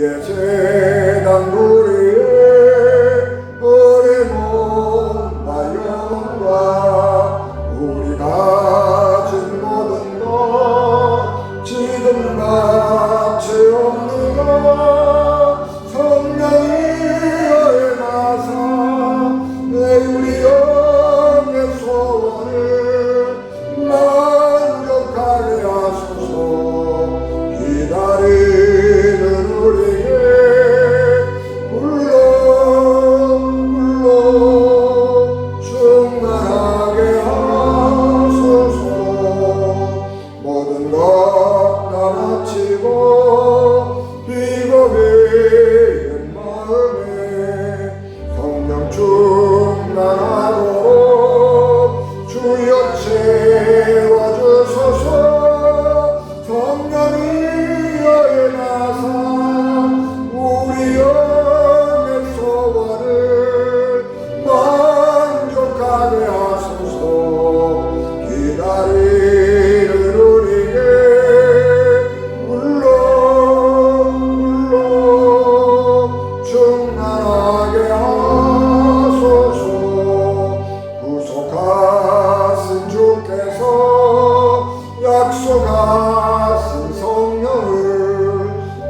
우리의 재단부리에 어린 몸과 영과 우리 가진 모든 것 지금 같이 없느라 성령이여 임하사 우리 영의 소원을 만족하게 하소서. 기다리는 우리에게 불러 충만하게 하소서. 모든 것 다 마치고 비겁인 마음에 성령 충만하도록 주여 채워주소서. 성령이여 임하사 우리 영의 소원을 만족하게 하소서. 기다리는 우리에게 불러 충만하게 하소서. 구속하신 주께서 약속하신 성령을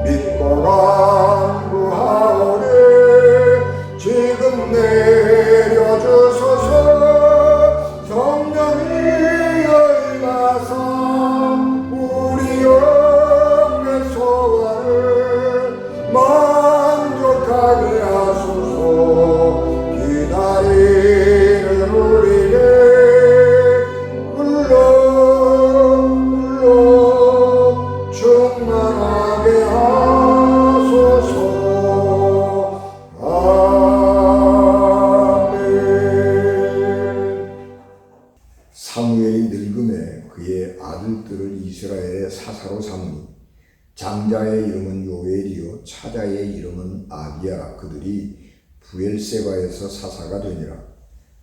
믿고 간구하오니 지금 내려주소서. 성령이여 임하사 우리 영의 소원을 만족하게 하소서. 기다리는 우리에게 불러 충만하게 하소서. 아멘. 사무엘이 늙음에 그의 아들들을 이스라엘의 사사로 삼으니 장자의 이름은 요엘이요 차자의 이름은 아비야. 그들이 부엘세바에서 사사가 되니라.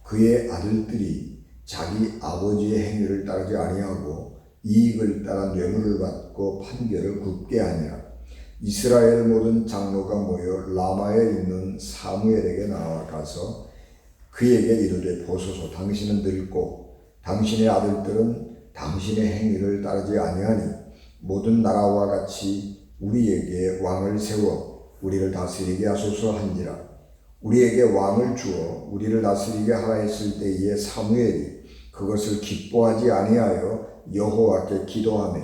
그의 아들들이 자기 아버지의 행위를 따르지 아니하고 이익을 따라 뇌물을 받고 판결을 굽게 하니라. 이스라엘 모든 장로가 모여 라마에 있는 사무엘에게 나아가서 그에게 이르되 보소서. 당신은 늙고 당신의 아들들은 당신의 행위를 따르지 아니하니 모든 나라와 같이 우리에게 왕을 세워 우리를 다스리게 하소서 한지라. 우리에게 왕을 주어 우리를 다스리게 하라 했을 때에 사무엘이 그것을 기뻐하지 아니하여 여호와께 기도하며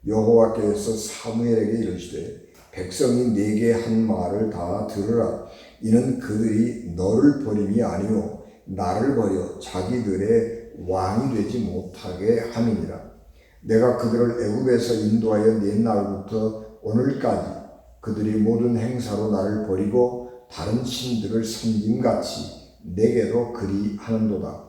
여호와께서 사무엘에게 이르시되 백성이 네게 한 말을 다 들으라. 이는 그들이 너를 버림이 아니요 나를 버려 자기들의 왕이 되지 못하게 함이니라. 내가 그들을 애굽에서 인도하여 옛날부터 오늘까지 그들이 모든 행사로 나를 버리고 다른 신들을 섬김같이 내게도 그리 하는도다.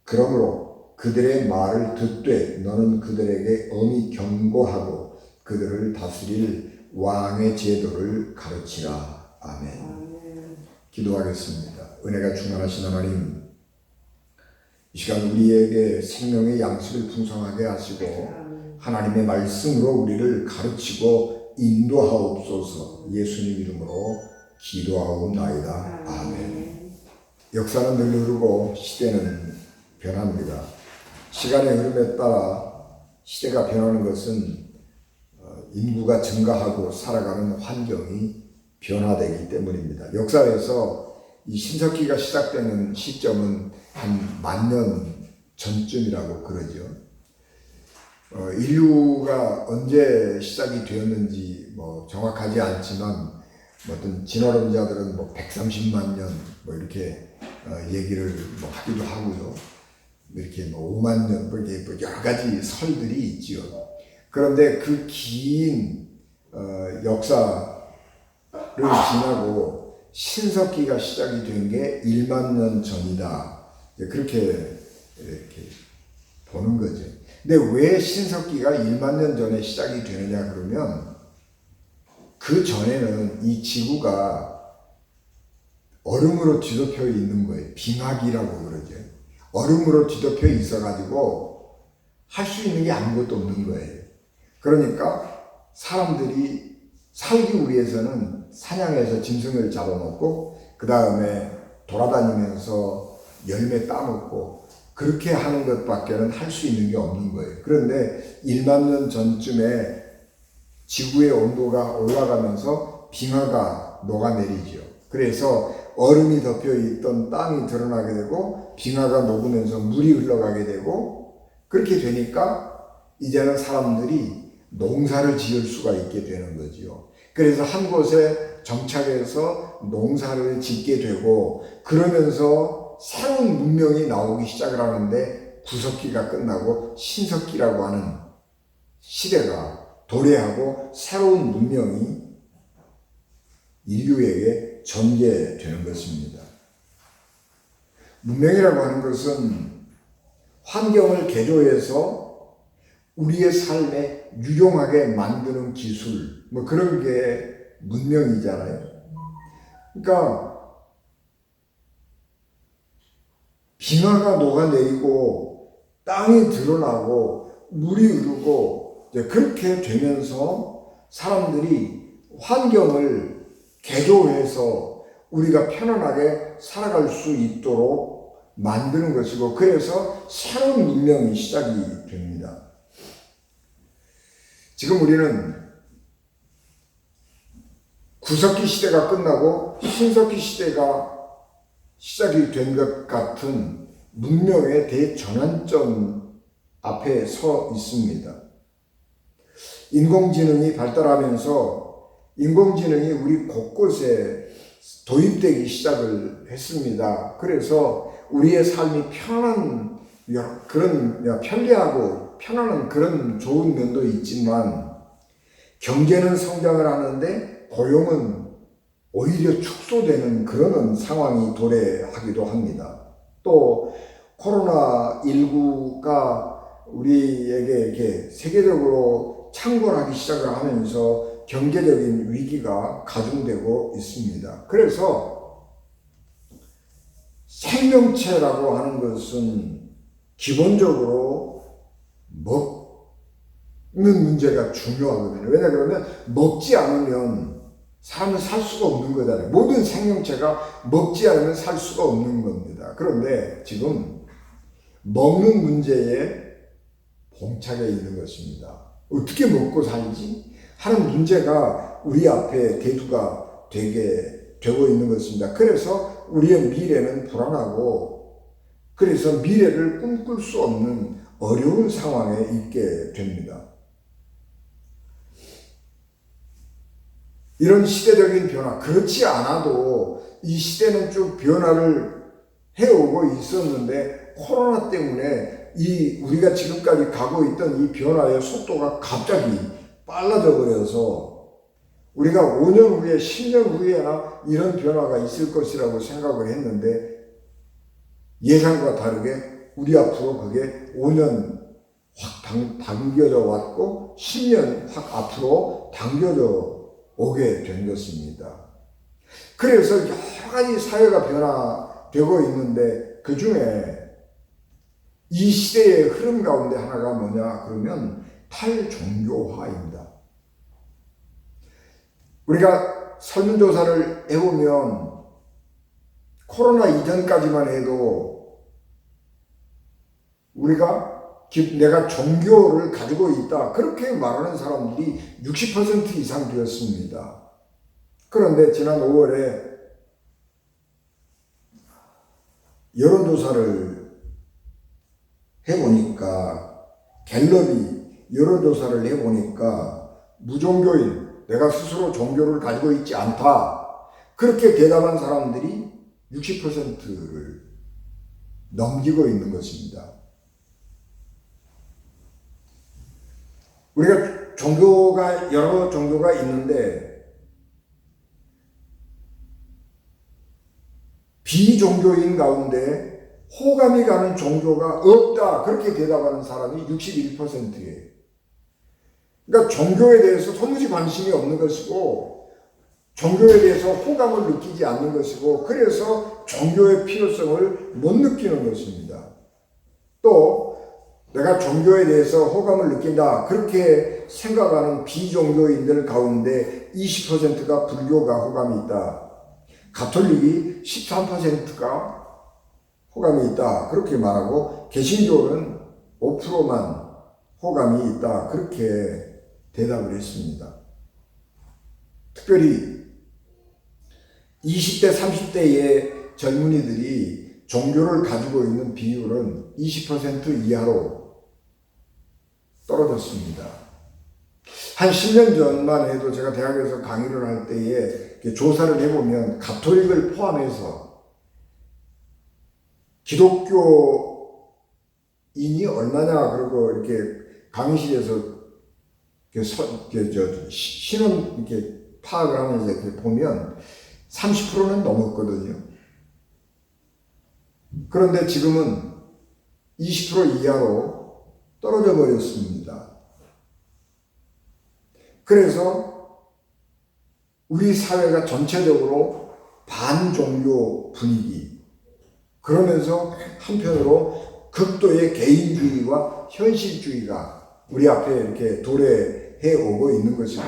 그러므로 그들의 말을 듣되 너는 그들에게 엄히 경고하고 그들을 다스릴 왕의 제도를 가르치라. 아멘. 기도하겠습니다. 은혜가 충만하신 하나님, 이 시간 우리에게 생명의 양식을 풍성하게 하시고 하나님의 말씀으로 우리를 가르치고 인도하옵소서. 예수님 이름으로 기도하옵나이다. 아멘. 역사는 늘 흐르고 시대는 변합니다. 시간의 흐름에 따라 시대가 변하는 것은 인구가 증가하고 살아가는 환경이 변화되기 때문입니다. 역사에서 이 신석기가 시작되는 시점은 한 10,000년 전쯤이라고 그러죠. 인류가 언제 시작이 되었는지 정확하지 않지만 어떤 진화론자들은 130만 년 이렇게 얘기를 하기도 하고요. 이렇게 5만 년 이렇게 여러 가지 설들이 있지요. 그런데 그 긴 역사를 지나고 신석기가 시작이 된 게 1만 년 전이다. 그렇게 이렇게 보는 거죠. 근데 왜 신석기가 1만 년 전에 시작이 되느냐 그러면 그 전에는 이 지구가 얼음으로 뒤덮여 있는 거예요. 빙하기라고 그러죠. 얼음으로 뒤덮여 있어가지고 할 수 있는 게 아무것도 없는 거예요. 그러니까 사람들이 살기 위해서는 사냥해서 짐승을 잡아먹고 그 다음에 돌아다니면서 열매 따먹고 그렇게 하는 것밖에는 할 수 있는 게 없는 거예요. 그런데 1만 년 전쯤에 지구의 온도가 올라가면서 빙하가 녹아내리죠. 그래서 얼음이 덮여 있던 땅이 드러나게 되고 빙하가 녹으면서 물이 흘러가게 되고 그렇게 되니까 이제는 사람들이 농사를 지을 수가 있게 되는 거지요. 그래서 한 곳에 정착해서 농사를 짓게 되고 그러면서 새로운 문명이 나오기 시작을 하는데 구석기가 끝나고 신석기라고 하는 시대가 도래하고 새로운 문명이 인류에게 전개되는 것입니다. 문명이라고 하는 것은 환경을 개조해서 우리의 삶에 유용하게 만드는 기술, 뭐 그런 게 문명이잖아요. 그러니까 빙하가 녹아내리고 땅이 드러나고 물이 흐르고 그렇게 되면서 사람들이 환경을 개조해서 우리가 편안하게 살아갈 수 있도록 만드는 것이고 그래서 새로운 문명이 시작이 됩니다. 지금 우리는 구석기 시대가 끝나고 신석기 시대가 시작이 된 것 같은 문명의 대전환점 앞에 서 있습니다. 인공지능이 발달하면서 인공지능이 우리 곳곳에 도입되기 시작을 했습니다. 그래서 우리의 삶이 편안한 그런 편리하고 편안한 그런 좋은 면도 있지만 경제는 성장을 하는데 고용은 오히려 축소되는 그런 상황이 도래하기도 합니다. 또 코로나19가 우리에게 이렇게 세계적으로 창궐하기 시작을 하면서 경제적인 위기가 가중되고 있습니다. 그래서 생명체라고 하는 것은 기본적으로 먹는 문제가 중요하거든요. 왜냐 그러면 먹지 않으면 사람은 살 수가 없는 거잖아요. 모든 생명체가 먹지 않으면 살 수가 없는 겁니다. 그런데 지금 먹는 문제에 봉착해 있는 것입니다. 어떻게 먹고 살지? 하는 문제가 우리 앞에 대두가 되고 있는 것입니다. 그래서 우리의 미래는 불안하고 그래서 미래를 꿈꿀 수 없는 어려운 상황에 있게 됩니다. 이런 시대적인 변화, 그렇지 않아도 이 시대는 쭉 변화를 해오고 있었는데 코로나 때문에 우리가 지금까지 가고 있던 이 변화의 속도가 갑자기 빨라져 버려서 우리가 5년 후에 10년 후에나 이런 변화가 있을 것이라고 생각을 했는데 예상과 다르게 우리 앞으로 그게 5년 확 당겨져 왔고 10년 확 앞으로 당겨져 오게 된 것입니다. 그래서 여러 가지 사회가 변화되고 있는데 그 중에 이 시대의 흐름 가운데 하나가 뭐냐 그러면 탈종교화입니다. 우리가 설문조사를 해보면 코로나 이전까지만 해도 우리가 내가 종교를 가지고 있다 그렇게 말하는 사람들이 60% 이상 되었습니다. 그런데 지난 5월에 여론조사를 해보니까 갤럽이 여론조사를 해보니까 무종교인 내가 스스로 종교를 가지고 있지 않다 그렇게 대답한 사람들이 60%를 넘기고 있는 것입니다. 우리가 여러 종교가 있는데 비종교인 가운데 호감이 가는 종교가 없다 그렇게 대답하는 사람이 61%예요. 그러니까 종교에 대해서 도무지 관심이 없는 것이고 종교에 대해서 호감을 느끼지 않는 것이고 그래서 종교의 필요성을 못 느끼는 것입니다. 또 내가 종교에 대해서 호감을 느낀다. 그렇게 생각하는 비종교인들 가운데 20%가 불교가 호감이 있다. 가톨릭이 13%가 호감이 있다. 그렇게 말하고 개신교는 5%만 호감이 있다. 그렇게 대답을 했습니다. 특별히 20대, 30대의 젊은이들이 종교를 가지고 있는 비율은 20% 이하로 떨어졌습니다. 한 10년 전만 해도 제가 대학에서 강의를 할 때에 조사를 해보면 가톨릭을 포함해서 기독교인이 얼마냐 그러고 이렇게 강의실에서 신원 이렇게 파악을 하면서 이렇게 보면 30%는 넘었거든요. 그런데 지금은 20% 이하로 떨어져 버렸습니다. 그래서 우리 사회가 전체적으로 반종교 분위기, 그러면서 한편으로 극도의 개인주의와 현실주의가 우리 앞에 이렇게 도래해 오고 있는 것이고,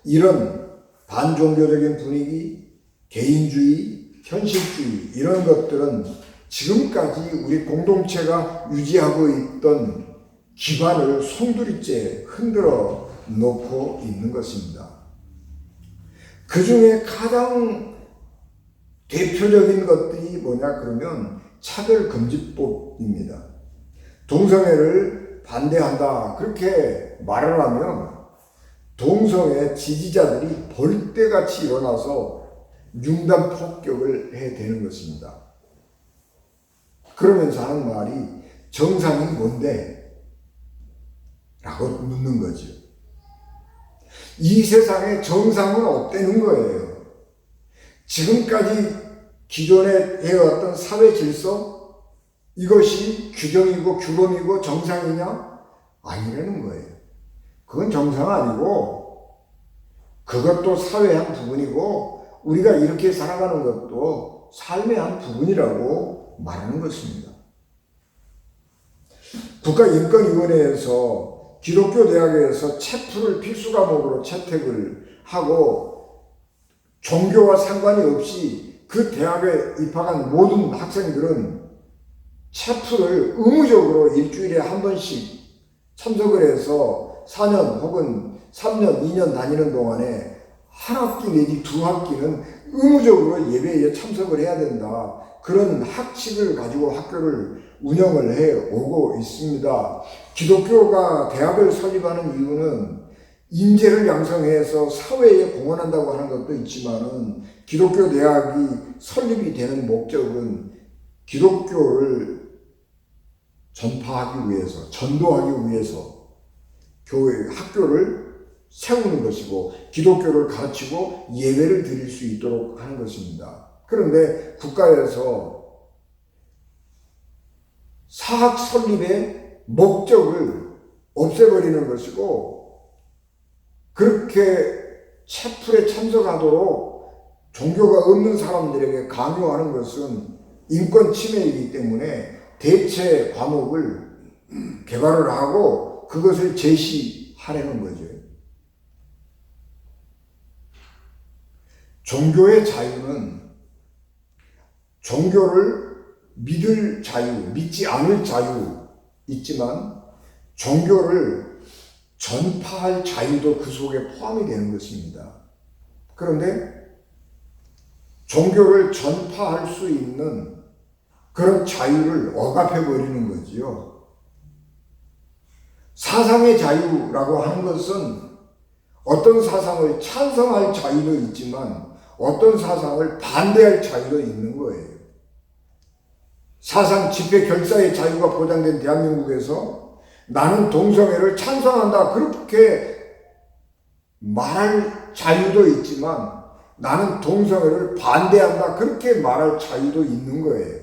이런 반종교적인 분위기, 개인주의, 현실주의 이런 것들은 지금까지 우리 공동체가 유지하고 있던 기반을 송두리째 흔들어 놓고 있는 것입니다. 그 중에 가장 대표적인 것들이 뭐냐 그러면 차별금지법입니다. 동성애를 반대한다 그렇게 말을 하면 동성애 지지자들이 벌떼같이 일어나서 융단 폭격을 해대는 것입니다. 그러면서 하는 말이 정상이 뭔데? 라고 묻는 거죠. 이 세상에 정상은 없다는 거예요. 지금까지 기존에 해왔던 사회 질서, 이것이 규정이고 규범이고 정상이냐? 아니라는 거예요. 그건 정상 아니고 그것도 사회의 한 부분이고 우리가 이렇게 살아가는 것도 삶의 한 부분이라고 말하는 것입니다. 국가인권위원회에서 기독교 대학에서 체프를 필수 과목으로 채택을 하고 종교와 상관이 없이 그 대학에 입학한 모든 학생들은 체프를 의무적으로 일주일에 한 번씩 참석을 해서 4년 혹은 3년, 2년 다니는 동안에 한 학기 내지 두 학기는 의무적으로 예배에 참석을 해야 된다. 그런 학칙을 가지고 학교를 운영을 해 오고 있습니다. 기독교가 대학을 설립하는 이유는 인재를 양성해서 사회에 공헌한다고 하는 것도 있지만은 기독교 대학이 설립이 되는 목적은 기독교를 전파하기 위해서, 전도하기 위해서 교회, 학교를 세우는 것이고 기독교를 가르치고 예배를 드릴 수 있도록 하는 것입니다. 그런데 국가에서 사학 설립의 목적을 없애버리는 것이고 그렇게 채플에 참석하도록 종교가 없는 사람들에게 강요하는 것은 인권 침해이기 때문에 대체 과목을 개발을 하고 그것을 제시하려는 거죠. 종교의 자유는 종교를 믿을 자유, 믿지 않을 자유 있지만 종교를 전파할 자유도 그 속에 포함이 되는 것입니다. 그런데 종교를 전파할 수 있는 그런 자유를 억압해버리는 거지요. 사상의 자유라고 하는 것은 어떤 사상을 찬성할 자유도 있지만 어떤 사상을 반대할 자유도 있는 거예요. 사상 집회 결사의 자유가 보장된 대한민국에서 나는 동성애를 찬성한다 그렇게 말할 자유도 있지만 나는 동성애를 반대한다 그렇게 말할 자유도 있는 거예요.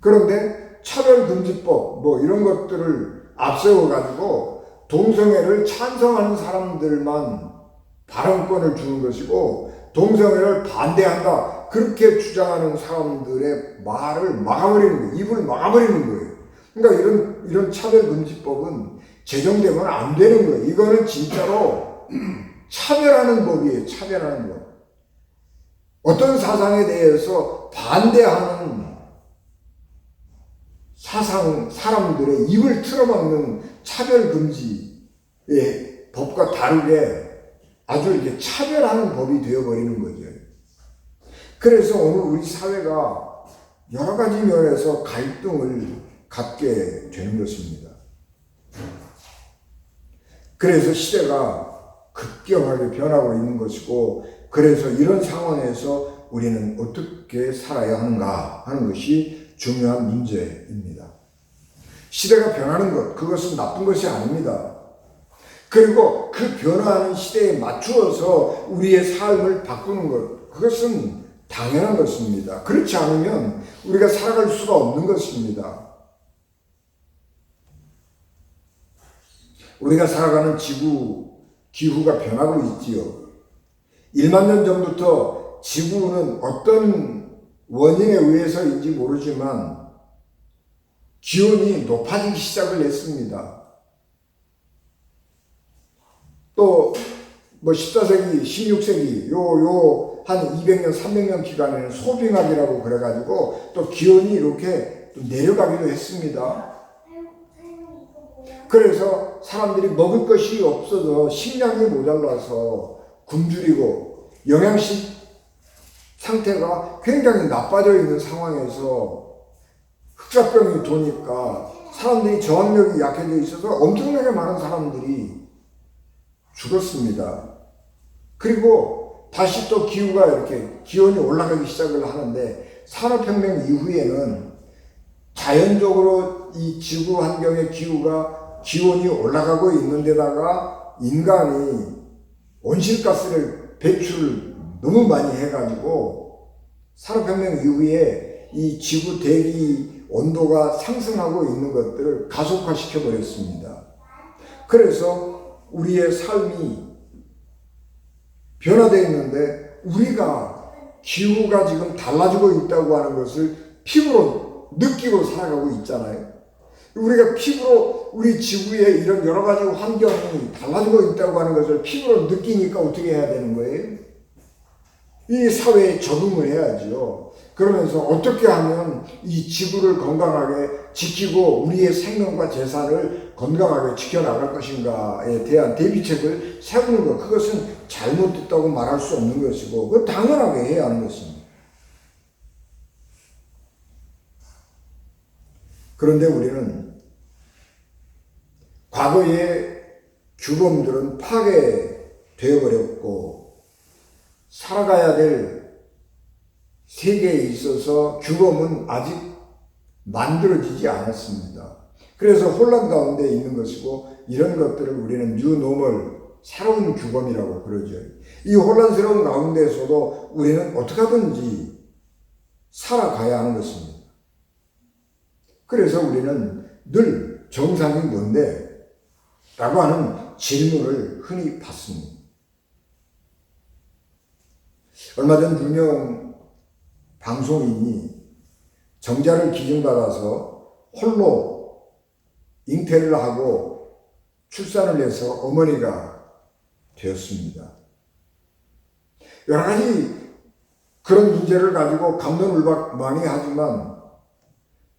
그런데 차별금지법 뭐 이런 것들을 앞세워가지고 동성애를 찬성하는 사람들만 발언권을 주는 것이고 동성애를 반대한다 그렇게 주장하는 사람들의 말을 막아버리는 거예요. 입을 막아버리는 거예요. 그러니까 이런 차별금지법은 제정되면 안 되는 거예요. 이거는 진짜로 차별하는 법이에요. 차별하는 법. 어떤 사상에 대해서 반대하는 사람들의 입을 틀어막는 차별금지의 법과 다르게 아주 이렇게 차별하는 법이 되어버리는 거죠. 그래서 오늘 우리 사회가 여러 가지 면에서 갈등을 갖게 되는 것입니다. 그래서 시대가 급격하게 변하고 있는 것이고, 그래서 이런 상황에서 우리는 어떻게 살아야 하는가 하는 것이 중요한 문제입니다. 시대가 변하는 것, 그것은 나쁜 것이 아닙니다. 그리고 그 변화하는 시대에 맞추어서 우리의 삶을 바꾸는 것, 그것은 당연한 것입니다. 그렇지 않으면 우리가 살아갈 수가 없는 것입니다. 우리가 살아가는 지구, 기후가 변하고 있지요. 1만 년 전부터 지구는 어떤 원인에 의해서인지 모르지만 기온이 높아지기 시작을 했습니다. 또 14세기, 16세기 한 200년, 300년 기간에는 소빙학이라고 그래가지고 또 기온이 이렇게 또 내려가기도 했습니다. 그래서 사람들이 먹을 것이 없어서 식량이 모자라서 굶주리고 영양식 상태가 굉장히 나빠져 있는 상황에서 흑사병이 도니까 사람들이 저항력이 약해져 있어서 엄청나게 많은 사람들이 죽었습니다. 그리고 다시 또 기후가 이렇게 기온이 올라가기 시작을 하는데, 산업혁명 이후에는 자연적으로 이 지구 환경의 기온이 올라가고 있는 데다가 인간이 온실가스를 배출을 너무 많이 해가지고 산업혁명 이후에 이 지구 대기 온도가 상승하고 있는 것들을 가속화시켜 버렸습니다. 그래서 우리의 삶이 변화되어 있는데, 우리가 기후가 지금 달라지고 있다고 하는 것을 피부로 느끼고 살아가고 있잖아요. 우리가 피부로 우리 지구의 이런 여러 가지 환경이 달라지고 있다고 하는 것을 피부로 느끼니까 어떻게 해야 되는 거예요? 이 사회에 적응을 해야죠. 그러면서 어떻게 하면 이 지구를 건강하게 지키고 우리의 생명과 재산을 건강하게 지켜나갈 것인가에 대한 대비책을 세우는 것, 그것은 잘못됐다고 말할 수 없는 것이고, 그건 당연하게 해야 하는 것입니다. 그런데 우리는 과거의 규범들은 파괴되어버렸고, 살아가야 될 세계에 있어서 규범은 아직 만들어지지 않았습니다. 그래서 혼란 가운데 있는 것이고, 이런 것들을 우리는 뉴노멀, 새로운 규범이라고 그러죠. 이 혼란스러운 가운데에서도 우리는 어떻게 하든지 살아가야 하는 것입니다. 그래서 우리는 늘 정상이 뭔데? 라고 하는 질문을 흔히 받습니다. 얼마 전 유명 방송인이 정자를 기증받아서 홀로 잉태를 하고 출산을 해서 어머니가 되었습니다. 여러 가지 그런 문제를 가지고 감론을박하지만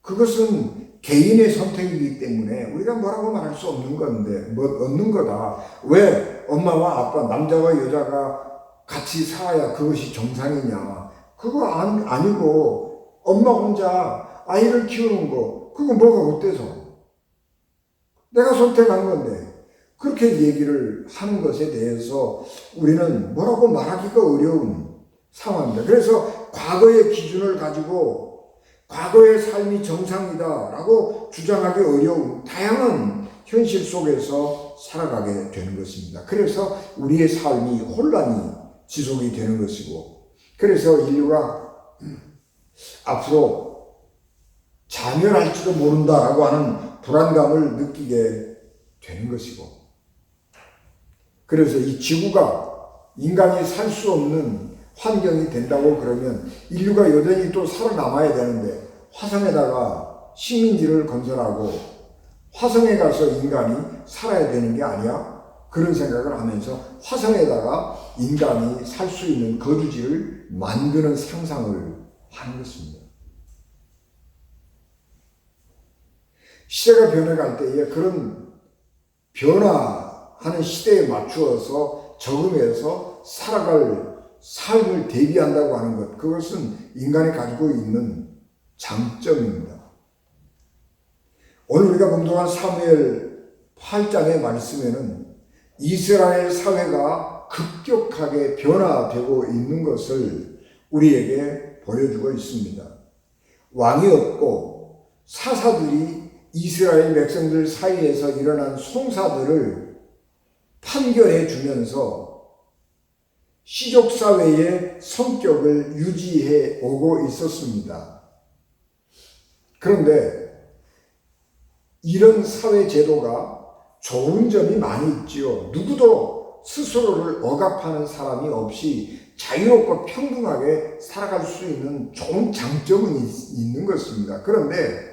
그것은 개인의 선택이기 때문에 우리가 뭐라고 말할 수 없는 건데, 없는 거다. 왜 엄마와 아빠, 남자와 여자가 같이 살아야 그것이 정상이냐? 그거 아니고 엄마 혼자 아이를 키우는 거, 그거 뭐가 어때서? 내가 선택한 건데. 그렇게 얘기를 하는 것에 대해서 우리는 뭐라고 말하기가 어려운 상황입니다. 그래서 과거의 기준을 가지고 과거의 삶이 정상이다라고 주장하기 어려운 다양한 현실 속에서 살아가게 되는 것입니다. 그래서 우리의 삶이 혼란이 지속이 되는 것이고, 그래서 인류가 앞으로 자멸할지도 모른다라고 하는 불안감을 느끼게 되는 것이고, 그래서 이 지구가 인간이 살 수 없는 환경이 된다고 그러면 인류가 여전히 또 살아남아야 되는데, 화성에다가 식민지를 건설하고 화성에 가서 인간이 살아야 되는 게 아니야? 그런 생각을 하면서 화성에다가 인간이 살 수 있는 거주지를 만드는 상상을 하는 것입니다. 시대가 변해갈 때에 그런 변화하는 시대에 맞추어서 적응해서 살아갈 삶을 대비한다고 하는 것, 그것은 인간이 가지고 있는 장점입니다. 오늘 우리가 공독한 사무엘 8장의 말씀에는 이스라엘 사회가 급격하게 변화되고 있는 것을 우리에게 보여주고 있습니다. 왕이 없고 사사들이 이스라엘 백성들 사이에서 일어난 송사들을 판결해 주면서 시족사회의 성격을 유지해 오고 있었습니다. 그런데 이런 사회 제도가 좋은 점이 많이 있지요. 누구도 스스로를 억압하는 사람이 없이 자유롭고 평등하게 살아갈 수 있는 좋은 장점은 있는 것입니다. 그런데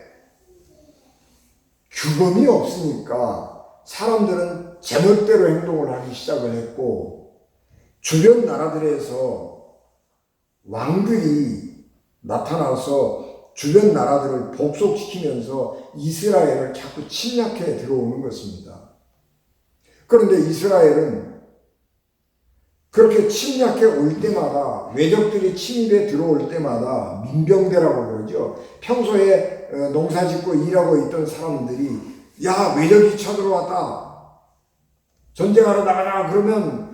규범이 없으니까 사람들은 제멋대로 행동을 하기 시작을 했고, 주변 나라들에서 왕들이 나타나서 주변 나라들을 복속시키면서 이스라엘을 자꾸 침략해 들어오는 것입니다. 그런데 이스라엘은 그렇게 침략해 올 때마다, 외적들이 침입해 들어올 때마다 민병대라고 그러죠. 평소에 농사 짓고 일하고 있던 사람들이 야, 외적이 쳐들어왔다, 전쟁하러 나가라 그러면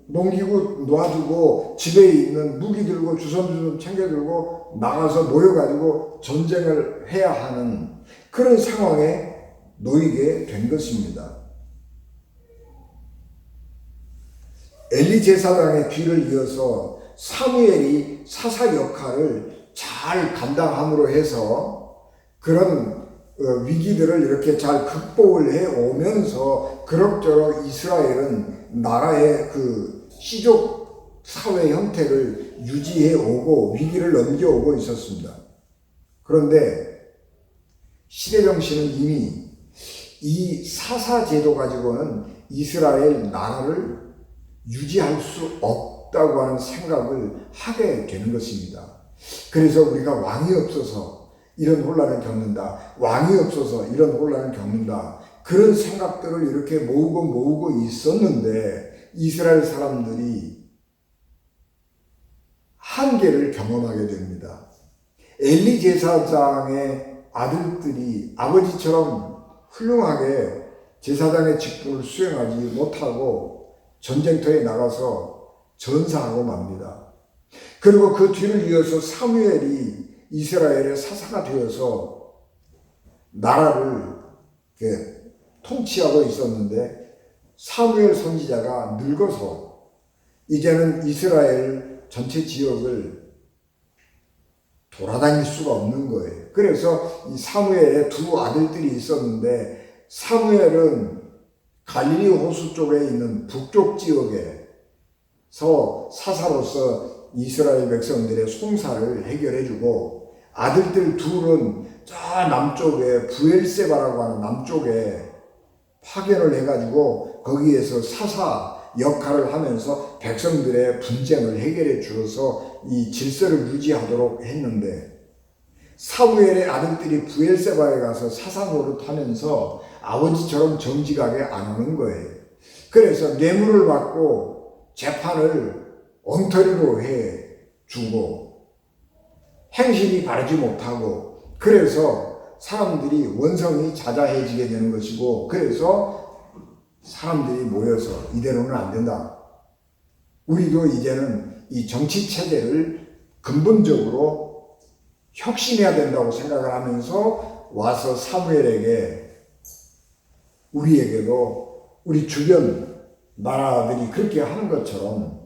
농기구 놔두고 집에 있는 무기 들고 주섬주섬 좀 챙겨 들고 나가서 모여가지고 전쟁을 해야 하는 그런 상황에 놓이게 된 것입니다. 엘리 제사장의 뒤를 이어서 사무엘이 사사 역할을 잘 감당함으로 해서 그런 위기들을 이렇게 잘 극복을 해 오면서 그럭저럭 이스라엘은 나라의 그 시족 사회 형태를 유지해 오고 위기를 넘겨오고 있었습니다. 그런데 시대정신은 이미 이 사사 제도 가지고는 이스라엘 나라를 유지할 수 없다고 하는 생각을 하게 되는 것입니다. 그래서 우리가 왕이 없어서 이런 혼란을 겪는다, 왕이 없어서 이런 혼란을 겪는다, 그런 생각들을 이렇게 모으고 있었는데 이스라엘 사람들이 한계를 경험하게 됩니다. 엘리 제사장의 아들들이 아버지처럼 훌륭하게 제사장의 직분을 수행하지 못하고 전쟁터에 나가서 전사하고 맙니다. 그리고 그 뒤를 이어서 사무엘이 이스라엘의 사사가 되어서 나라를 통치하고 있었는데 사무엘 선지자가 늙어서 이제는 이스라엘 전체 지역을 돌아다닐 수가 없는 거예요. 그래서 이 사무엘의 두 아들들이 있었는데 사무엘은 갈릴리 호수 쪽에 있는 북쪽 지역에서 사사로서 이스라엘 백성들의 송사를 해결해주고, 아들들 둘은 저 남쪽에 부엘세바라고 하는 남쪽에 파견을 해가지고 거기에서 사사 역할을 하면서 백성들의 분쟁을 해결해 주어서 이 질서를 유지하도록 했는데, 사무엘의 아들들이 부엘세바에 가서 사사 노릇하면서 아버지처럼 정직하게 안 하는 거예요. 그래서 뇌물을 받고 재판을 엉터리로 해주고 행실이 바르지 못하고, 그래서 사람들이 원성이 자자해지게 되는 것이고, 그래서 사람들이 모여서 이대로는 안 된다, 우리도 이제는 이 정치 체제를 근본적으로 혁신해야 된다고 생각을 하면서 와서 사무엘에게, 우리에게도 우리 주변 나라들이 그렇게 하는 것처럼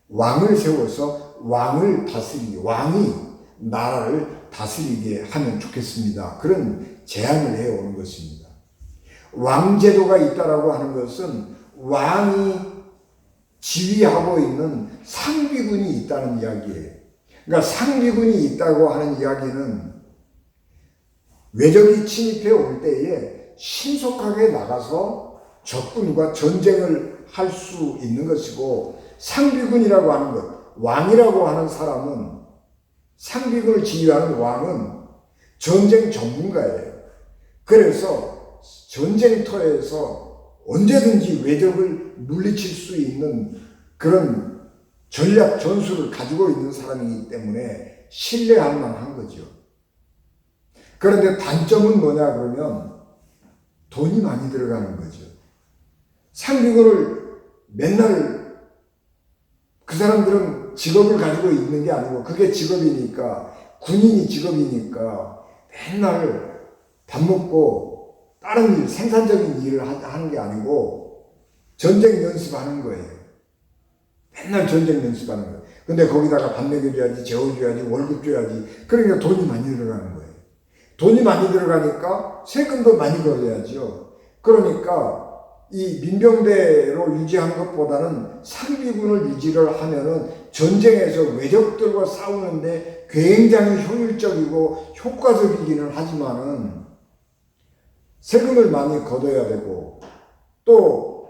왕을 세워서 왕을 다스리게, 왕이 나라를 다스리게 하면 좋겠습니다, 그런 제안을 해오는 것입니다. 왕제도가 있다라고 하는 것은 왕이 지휘하고 있는 상비군이 있다는 이야기예요. 그러니까 상비군이 있다고 하는 이야기는 외적이 침입해 올 때에 신속하게 나가서 적군과 전쟁을 할 수 있는 것이고, 상비군이라고 하는 것, 왕이라고 하는 사람은, 상비군을 지휘하는 왕은 전쟁 전문가예요. 그래서 전쟁터에서 언제든지 외적을 물리칠 수 있는 그런 전략 전술을 가지고 있는 사람이기 때문에 신뢰할 만한 거죠. 그런데 단점은 뭐냐 그러면 돈이 많이 들어가는 거죠. 상비군을 맨날, 그 사람들은 직업을 가지고 있는 게 아니고 그게 직업이니까, 군인이 직업이니까 맨날 밥 먹고 다른 일, 생산적인 일을 하는 게 아니고 전쟁 연습하는 거예요. 맨날 전쟁 연습하는 거예요. 근데 거기다가 밥 먹여줘야지, 재워줘야지, 월급 줘야지. 그러니까 돈이 많이 들어가는 거예요. 돈이 많이 들어가니까 세금도 많이 걸어야죠. 그러니까 이 민병대로 유지하는 것보다는 상비군을 유지를 하면은 전쟁에서 외적들과 싸우는데 굉장히 효율적이고 효과적이기는 하지만은 세금을 많이 걷어야 되고, 또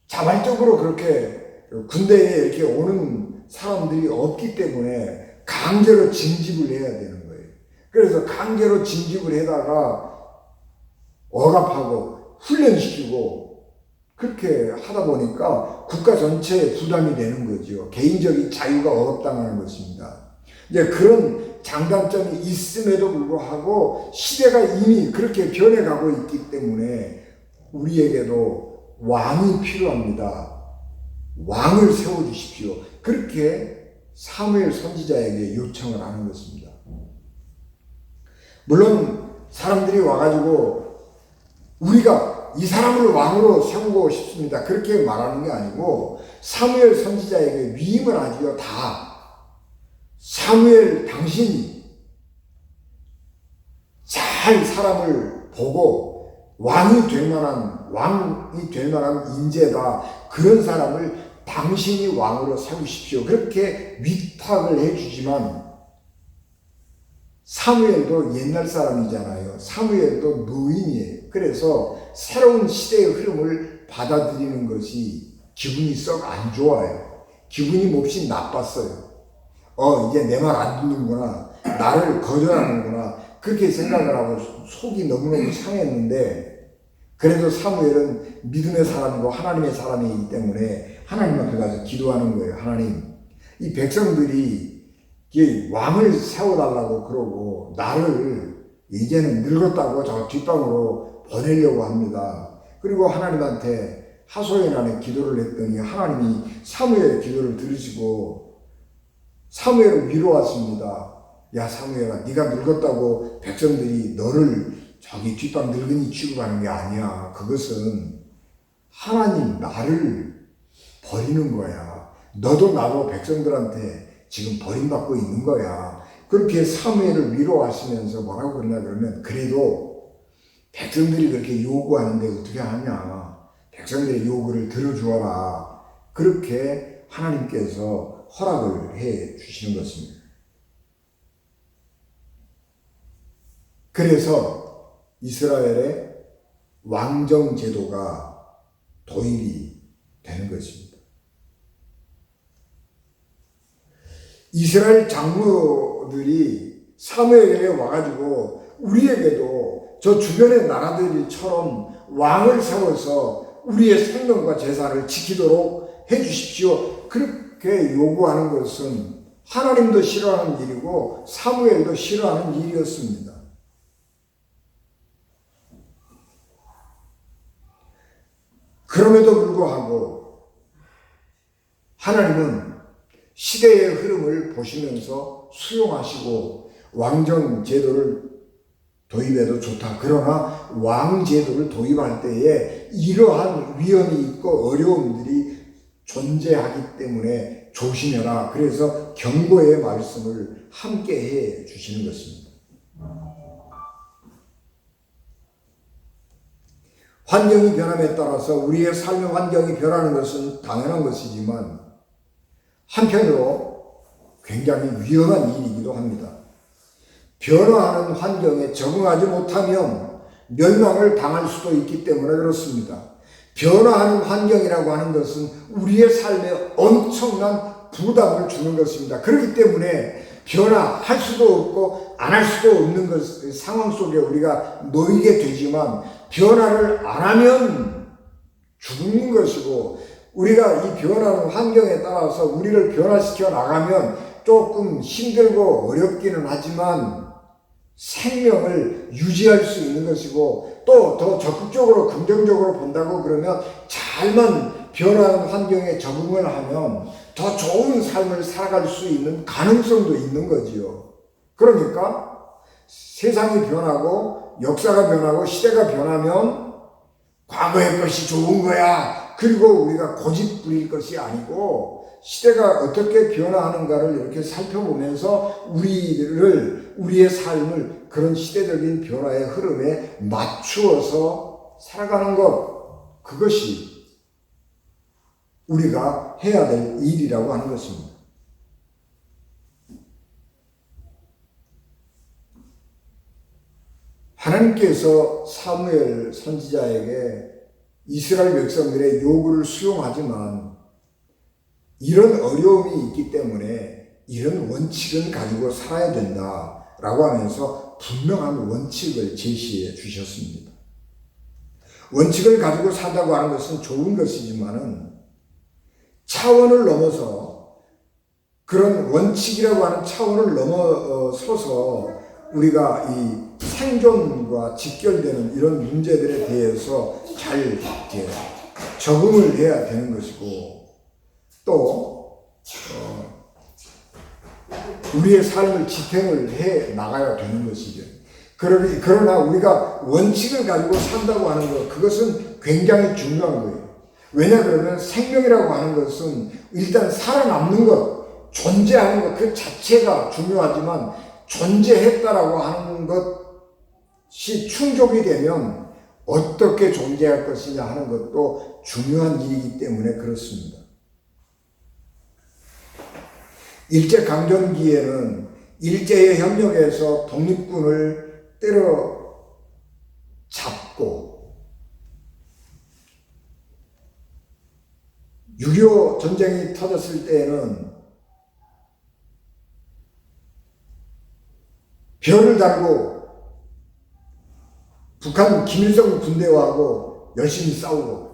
자발적으로 그렇게 군대에 이렇게 오는 사람들이 없기 때문에 강제로 징집을 해야 되는 거예요. 그래서 강제로 징집을 해다가 억압하고 훈련시키고 그렇게 하다 보니까 국가 전체에 부담이 되는 거죠. 개인적인 자유가 억압당하는 것입니다. 이제 그런 장단점이 있음에도 불구하고 시대가 이미 그렇게 변해가고 있기 때문에 우리에게도 왕이 필요합니다. 왕을 세워주십시오. 그렇게 사무엘 선지자에게 요청을 하는 것입니다. 물론 사람들이 와가지고 우리가 이 사람을 왕으로 세우고 싶습니다, 그렇게 말하는 게 아니고, 사무엘 선지자에게 위임을 하지요. 다 사무엘 당신이 잘 사람을 보고 왕이 될 만한 인재다, 그런 사람을 당신이 왕으로 세우십시오, 그렇게 위탁을 해주지만, 사무엘도 옛날 사람이잖아요. 사무엘도 노인이에요. 그래서 새로운 시대의 흐름을 받아들이는 것이 기분이 썩 안 좋아요. 기분이 몹시 나빴어요. 이제 내 말 안 듣는구나, 나를 거절하는구나, 그렇게 생각을 하고 속이 너무너무 상했는데, 그래도 사무엘은 믿음의 사람이고 하나님의 사람이기 때문에 하나님 앞에 가서 기도하는 거예요. 하나님, 이 백성들이 왕을 세워달라고 그러고 나를 이제는 늙었다고 저 뒷방으로 보내려고 합니다. 그리고 하나님한테 하소연하는 기도를 했더니 하나님이 사무엘의 기도를 들으시고 사무엘을 위로하십니다. 야 사무엘아, 네가 늙었다고 백성들이 너를 저기 뒷방 늙은이 취급하는 게 아니야. 그것은 하나님 나를 버리는 거야. 너도 나도 백성들한테 지금 버림받고 있는 거야. 그렇게 사무엘을 위로하시면서 뭐라고 그러냐 그러면, 그래도 백성들이 그렇게 요구하는데 어떻게 하냐, 백성들의 요구를 들어주어라, 그렇게 하나님께서 허락을 해 주시는 것입니다. 그래서 이스라엘의 왕정 제도가 도입이 되는 것입니다. 이스라엘 장로들이 사무엘에게 와가지고 우리에게도 저 주변의 나라들처럼 왕을 세워서 우리의 생명과 재산을 지키도록 해주십시오, 그렇게 요구하는 것은 하나님도 싫어하는 일이고 사무엘도 싫어하는 일이었습니다. 그럼에도 불구하고 하나님은 시대의 흐름을 보시면서 수용하시고 왕정 제도를 도입해도 좋다. 그러나 왕 제도를 도입할 때에 이러한 위험이 있고 어려움들이 존재하기 때문에 조심해라. 그래서 경고의 말씀을 함께 해 주시는 것입니다. 환경이 변함에 따라서 우리의 삶의 환경이 변하는 것은 당연한 것이지만 한편으로 굉장히 위험한 일이기도 합니다. 변화하는 환경에 적응하지 못하면 멸망을 당할 수도 있기 때문에 그렇습니다. 변화하는 환경이라고 하는 것은 우리의 삶에 엄청난 부담을 주는 것입니다. 그렇기 때문에 변화할 수도 없고 안 할 수도 없는 상황 속에 우리가 놓이게 되지만 변화를 안 하면 죽는 것이고, 우리가 이 변하는 환경에 따라서 우리를 변화시켜 나가면 조금 힘들고 어렵기는 하지만 생명을 유지할 수 있는 것이고, 또 더 적극적으로 긍정적으로 본다고 그러면 잘만 변화하는 환경에 적응을 하면 더 좋은 삶을 살아갈 수 있는 가능성도 있는 거지요. 그러니까 세상이 변하고 역사가 변하고 시대가 변하면 과거의 것이 좋은 거야, 그리고 우리가 고집 부릴 것이 아니고 시대가 어떻게 변화하는가를 이렇게 살펴보면서 우리의 삶을 그런 시대적인 변화의 흐름에 맞추어서 살아가는 것, 그것이 우리가 해야 될 일이라고 하는 것입니다. 하나님께서 사무엘 선지자에게 이스라엘 백성들의 요구를 수용하지만 이런 어려움이 있기 때문에 이런 원칙은 가지고 살아야 된다라고 하면서 분명한 원칙을 제시해 주셨습니다. 원칙을 가지고 산다고 하는 것은 좋은 것이지만은 차원을 넘어서, 그런 원칙이라고 하는 차원을 넘어서서 우리가 이 생존과 직결되는 이런 문제들에 대해서 잘 이렇게 적응을 해야 되는 것이고, 또 우리의 삶을 지탱을 해 나가야 되는 것이죠. 그러나 우리가 원칙을 가지고 산다고 하는 것, 그것은 굉장히 중요한 거예요. 왜냐 그러면 생명이라고 하는 것은 일단 살아남는 것, 존재하는 것 그 자체가 중요하지만 존재했다라고 하는 것이 충족이 되면 어떻게 존재할 것이냐 하는 것도 중요한 일이기 때문에 그렇습니다. 일제강점기에는 일제의 협력에서 독립군을 때려잡고 6.25 전쟁이 터졌을 때에는 별을 달고 북한 김일성 군대와하고 열심히 싸우고,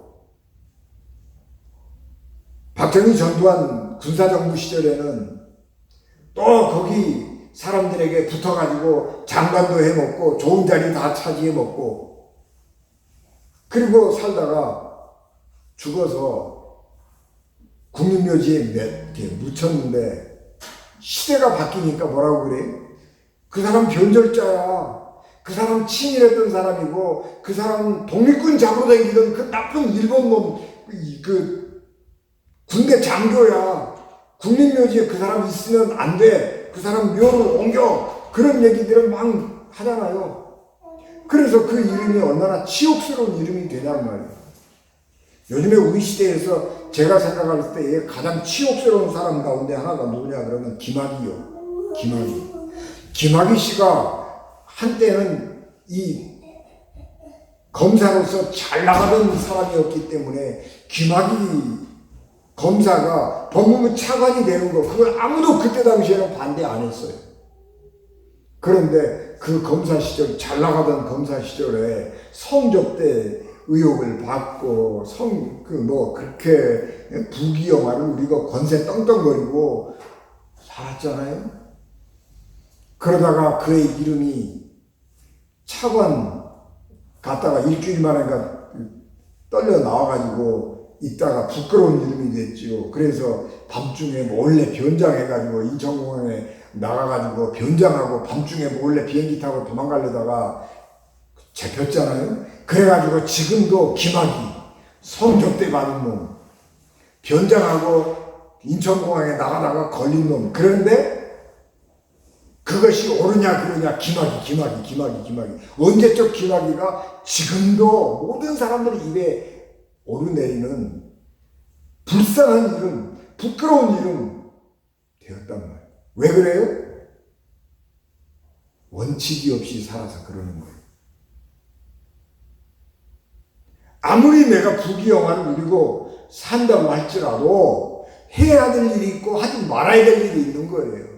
박정희 전두환 군사정부 시절에는 또 거기 사람들에게 붙어가지고 장관도 해먹고 좋은 자리 다 차지해먹고, 그리고 살다가 죽어서 국립묘지에 몇 개 묻혔는데 시대가 바뀌니까 뭐라고 그래? 그 사람 변절자야. 그 사람 친일했던 사람이고, 그 사람 독립군 잡으러 다니던 그 나쁜 일본 놈, 그 군대 장교야. 국립묘지에 그 사람 있으면 안 돼. 그 사람 묘를 옮겨. 그런 얘기들을 막 하잖아요. 그래서 그 이름이 얼마나 치욕스러운 이름이 되냔 말이에요. 요즘에 우리 시대에서 제가 생각할 때 가장 치욕스러운 사람 가운데 하나가 누구냐 그러면 김학이요. 김학의 씨가 한때는 이 검사로서 잘 나가던 사람이었기 때문에 김학의 검사가 법무부 차관이 되는 거, 그걸 아무도 그때 당시에는 반대 안 했어요. 그런데 그 검사 시절, 잘 나가던 검사 시절에 성접대 의혹을 받고 그렇게 부귀영화를 누리고 권세 떵떵거리고 살았잖아요. 그러다가 그의 이름이 차관 갔다가 일주일 만에 떨려 나와가지고 있다가 부끄러운 이름이 됐지요. 그래서 밤중에 몰래 변장해가지고 인천공항에 나가가지고 변장하고 밤중에 몰래 비행기 타고 도망가려다가 잡혔잖아요. 그래가지고 지금도 김학의 성접대 받은 놈, 변장하고 인천공항에 나가다가 걸린 놈. 그런데 그것이 옳으냐 그러냐 김학의. 언제적 김학의가 지금도 모든 사람들이 입에 오르내리는 불쌍한 이름, 부끄러운 이름 되었단 말이에요. 왜 그래요? 원칙이 없이 살아서 그러는 거예요. 아무리 내가 부귀영화를 누리고 산다고 할지라도 해야 될 일이 있고 하지 말아야 될 일이 있는 거예요.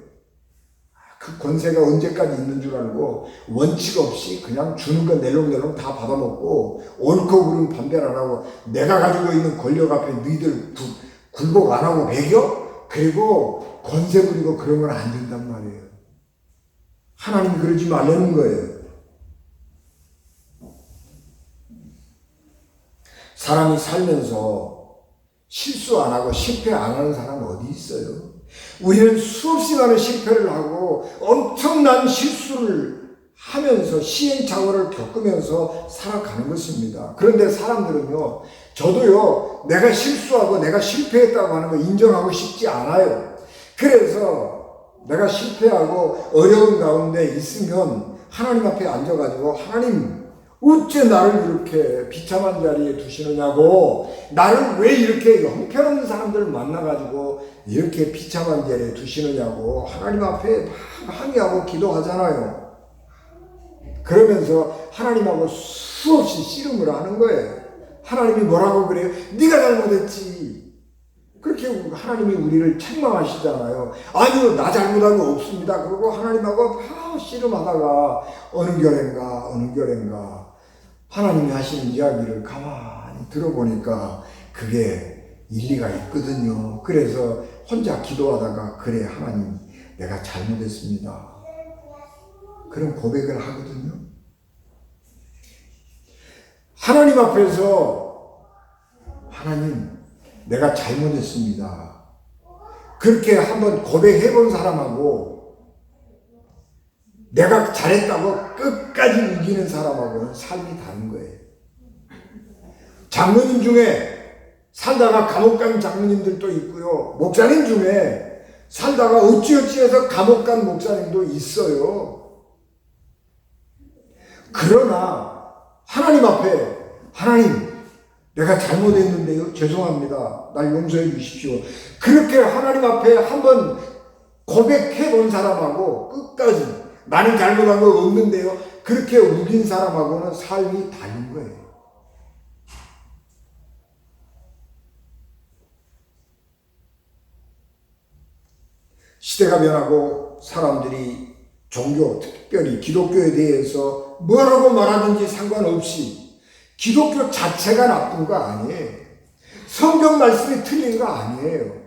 그 권세가 언제까지 있는 줄 알고 원칙 없이 그냥 주는 거 낼렁낼렁 다 받아먹고 옳고 그름 판별 안 하고 내가 가지고 있는 권력 앞에 너희들 굴복 안 하고 배겨? 그리고 권세 부리고 그런 건 안 된단 말이에요. 하나님이 그러지 말라는 거예요. 사람이 살면서 실수 안 하고 실패 안 하는 사람 어디 있어요? 우리는 수없이 많은 실패를 하고 엄청난 실수를 하면서 시행착오를 겪으면서 살아가는 것입니다. 그런데 사람들은요, 저도요, 내가 실수하고 내가 실패했다고 하는 거 인정하고 싶지 않아요. 그래서 내가 실패하고 어려운 가운데 있으면 하나님 앞에 앉아가지고 하나님 어째 나를 이렇게 비참한 자리에 두시느냐고, 나를 왜 이렇게 형편없는 사람들을 만나가지고 이렇게 비참한 자리에 두시느냐고 하나님 앞에 항의하고 기도하잖아요. 그러면서 하나님하고 수없이 씨름을 하는 거예요. 하나님이 뭐라고 그래요? 네가 잘못했지. 그렇게 하나님이 우리를 책망하시잖아요. 아니요, 나 잘못한 거 없습니다. 그러고 하나님하고 씨름하다가 어느 결엔가 하나님이 하시는 이야기를 가만히 들어보니까 그게 일리가 있거든요. 그래서 혼자 기도하다가 그래 하나님 내가 잘못했습니다. 그런 고백을 하거든요. 하나님 앞에서 하나님 내가 잘못했습니다. 그렇게 한번 고백해 본 사람하고 내가 잘했다고 끝까지 이기는 사람하고는 삶이 다른 거예요. 장로님 중에 살다가 감옥 간 장로님들도 있고요. 목사님 중에 살다가 어찌어찌해서 감옥 간 목사님도 있어요. 그러나 하나님 앞에 하나님 내가 잘못했는데요. 죄송합니다. 날 용서해 주십시오. 그렇게 하나님 앞에 한번 고백해 본 사람하고 끝까지 나는 잘못한 거 없는데요. 그렇게 우긴 사람하고는 삶이 다른 거예요. 시대가 변하고 사람들이 종교, 특별히 기독교에 대해서 뭐라고 말하든지 상관없이 기독교 자체가 나쁜 거 아니에요. 성경 말씀이 틀린 거 아니에요.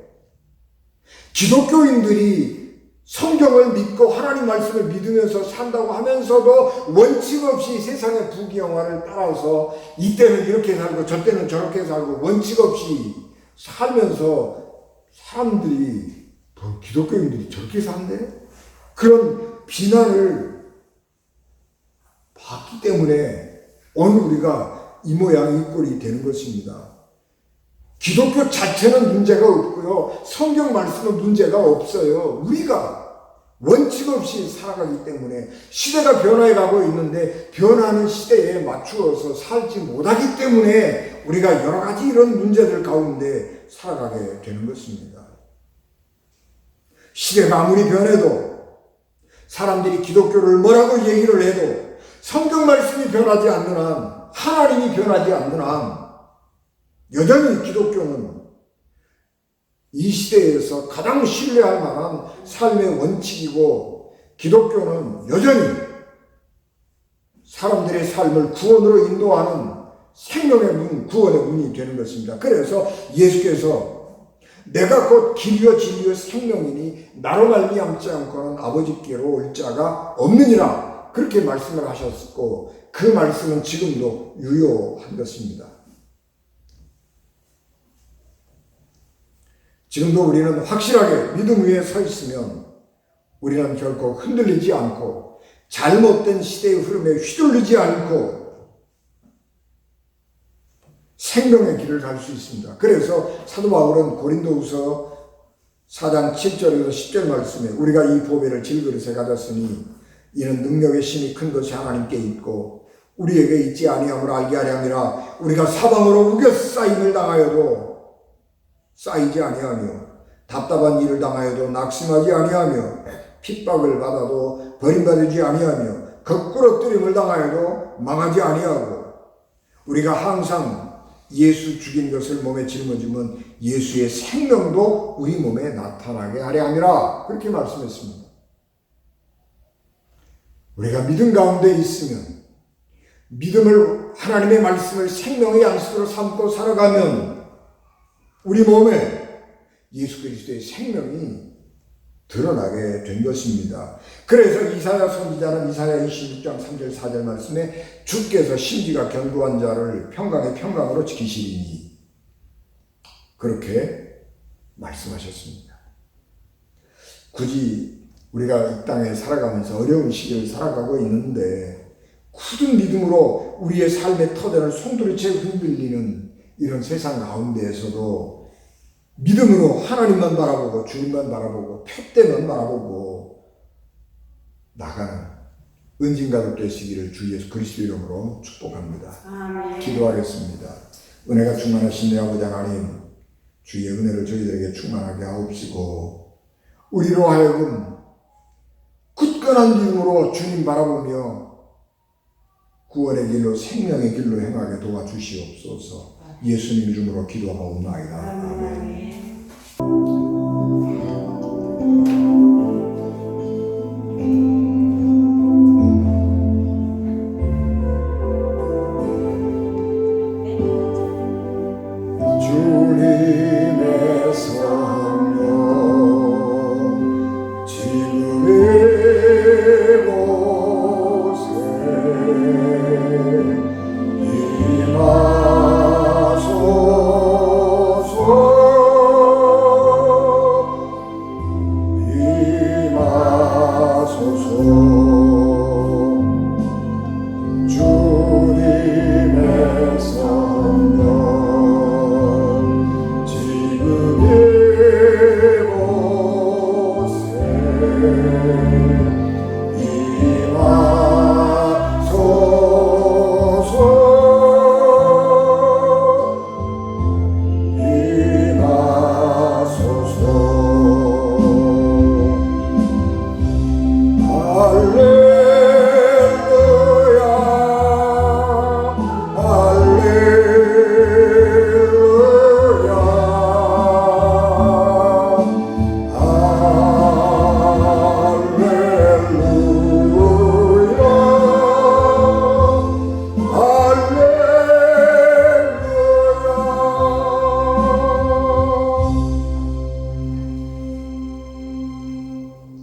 기독교인들이 성경을 믿고 하나님 말씀을 믿으면서 산다고 하면서도 원칙 없이 세상의 부귀영화를 따라서 이때는 이렇게 살고 저때는 저렇게 살고 원칙 없이 살면서 사람들이 기독교인들이 저렇게 산대? 그런 비난을 받기 때문에 오늘 우리가 이 모양 이 꼴이 되는 것입니다. 기독교 자체는 문제가 없고요. 성경 말씀은 문제가 없어요. 우리가 원칙 없이 살아가기 때문에 시대가 변화해 가고 있는데 변하는 시대에 맞추어서 살지 못하기 때문에 우리가 여러 가지 이런 문제들 가운데 살아가게 되는 것입니다. 시대가 아무리 변해도 사람들이 기독교를 뭐라고 얘기를 해도 성경 말씀이 변하지 않는 한, 하나님이 변하지 않는 한 여전히 기독교는 이 시대에서 가장 신뢰할 만한 삶의 원칙이고 기독교는 여전히 사람들의 삶을 구원으로 인도하는 생명의 문, 구원의 문이 되는 것입니다. 그래서 예수께서 내가 곧 길이요 진리요 생명이니 나로 말미암지 않고는 아버지께로 올 자가 없느니라 그렇게 말씀을 하셨고 그 말씀은 지금도 유효한 것입니다. 지금도 우리는 확실하게 믿음 위에 서 있으면 우리는 결코 흔들리지 않고 잘못된 시대의 흐름에 휘둘리지 않고 생명의 길을 갈 수 있습니다. 그래서 사도 바울은 고린도후서 4장 7절에서 10절 말씀에 우리가 이 보배를 질그릇에 가졌으니 이는 능력의 힘이 큰 것이 하나님께 있고 우리에게 있지 아니함을 알게 하려 함이라. 우리가 사방으로 우겨 쌓임을 당하여도 쌓이지 아니하며 답답한 일을 당하여도 낙심하지 아니하며 핍박을 받아도 버림받지 아니하며 거꾸로 뜨림을 당하여도 망하지 아니하고 우리가 항상 예수 죽인 것을 몸에 짊어지면 예수의 생명도 우리 몸에 나타나게 하려 함이라 그렇게 말씀했습니다. 우리가 믿음 가운데 있으면 믿음을 하나님의 말씀을 생명의 양식으로 삼고 살아가면 우리 몸에 예수 그리스도의 생명이 드러나게 된 것입니다. 그래서 이사야 선지자는 이사야 26장 3절 4절 말씀에 주께서 심지가 견고한 자를 평강의 평강으로 지키시리니 그렇게 말씀하셨습니다. 굳이 우리가 이 땅에 살아가면서 어려운 시기를 살아가고 있는데 굳은 믿음으로 우리의 삶의 터전을 송두리째 흔들리는 이런 세상 가운데에서도 믿음으로 하나님만 바라보고 주님만 바라보고 표대만 바라보고 나가는 은진가족 되시기를 주 예수 그리스도 이름으로 축복합니다. 아멘. 기도하겠습니다. 은혜가 충만하신 내 아버지 하나님, 주의 은혜를 저희들에게 충만하게 하옵시고 우리로 하여금 굳건한 믿음으로 주님 바라보며 구원의 길로 생명의 길로 행하게 도와주시옵소서. 예수님 이름으로 기도하옵나이다. 아멘. 주님의 성령 지금 이곳에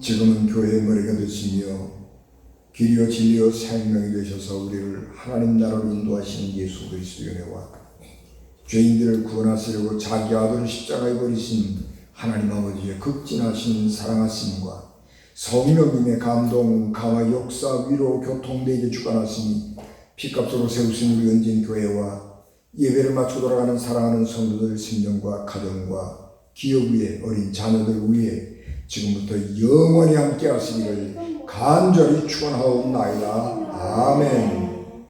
지금은 교회의 머리가 되시며 길이요 진리요 생명이 되셔서 우리를 하나님 나라로 인도하시는 예수 그리스도의 은혜와 죄인들을 구원하시려고 자기 아들을 십자가에 버리신 하나님 아버지의 극진하신 사랑하심과 성령님의 감동, 강화, 역사, 위로, 교통되게 주관하시니 피값으로 세우신 우리 은진교회와 예배를 마쳐 돌아가는 사랑하는 성도들 생명과 가정과 기업 위에 어린 자녀들 위에 지금부터 영원히 함께 하시기를 간절히 축원하옵나이다. 아멘.